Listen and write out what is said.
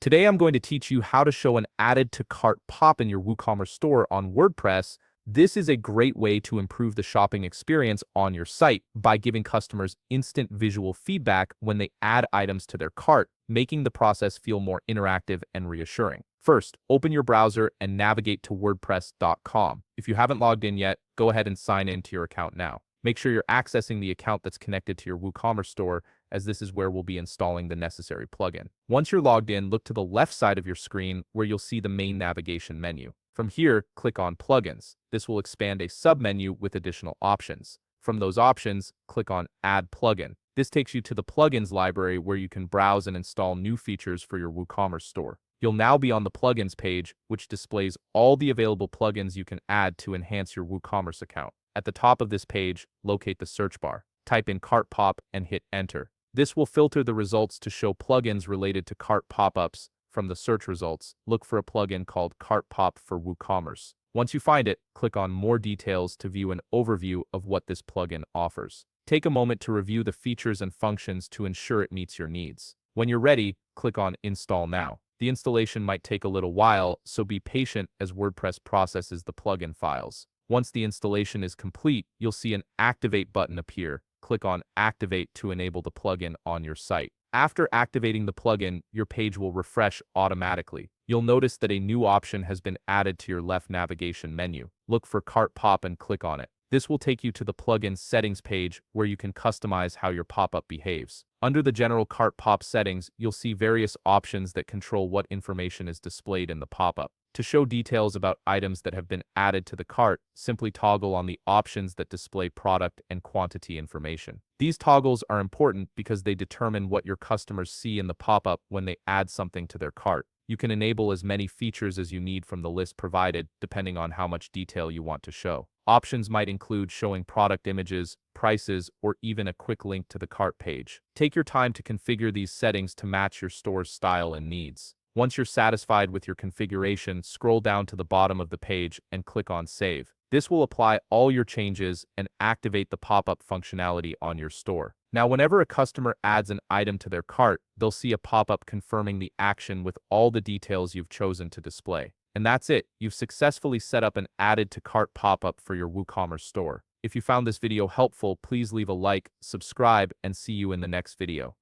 Today I'm going to teach you how to show an added to cart pop in your WooCommerce store on WordPress. This is a great way to improve the shopping experience on your site by giving customers instant visual feedback when they add items to their cart, making the process feel more interactive and reassuring. First, open your browser and navigate to WordPress.com. If you haven't logged in yet, go ahead and sign in to your account now. Make sure you're accessing the account that's connected to your WooCommerce store, as this is where we'll be installing the necessary plugin. Once you're logged in, look to the left side of your screen where you'll see the main navigation menu. From here, click on Plugins. This will expand a submenu with additional options. From those options, click on Add Plugin. This takes you to the plugins library where you can browse and install new features for your WooCommerce store. You'll now be on the plugins page, which displays all the available plugins you can add to enhance your WooCommerce account. At the top of this page, locate the search bar. Type in cart pop and hit enter. This will filter the results to show plugins related to cart pop-ups. From the search results, look for a plugin called Cart Pop for WooCommerce. Once you find it, click on More Details to view an overview of what this plugin offers. Take a moment to review the features and functions to ensure it meets your needs. When you're ready, click on Install Now. The installation might take a little while, so be patient as WordPress processes the plugin files. Once the installation is complete, you'll see an Activate button appear. Click on Activate to enable the plugin on your site. After activating the plugin, your page will refresh automatically. You'll notice that a new option has been added to your left navigation menu. Look for Cart Pop and click on it. This will take you to the plugin settings page where you can customize how your pop-up behaves. Under the general cart pop settings, you'll see various options that control what information is displayed in the pop-up. To show details about items that have been added to the cart, simply toggle on the options that display product and quantity information. These toggles are important because they determine what your customers see in the pop-up when they add something to their cart. You can enable as many features as you need from the list provided, depending on how much detail you want to show. Options might include showing product images, prices, or even a quick link to the cart page. Take your time to configure these settings to match your store's style and needs. Once you're satisfied with your configuration, scroll down to the bottom of the page and click on Save. This will apply all your changes and activate the pop-up functionality on your store. Now, whenever a customer adds an item to their cart, they'll see a pop-up confirming the action with all the details you've chosen to display. And that's it. You've successfully set up an added to cart pop-up for your WooCommerce store. If you found this video helpful, please leave a like, subscribe, and see you in the next video.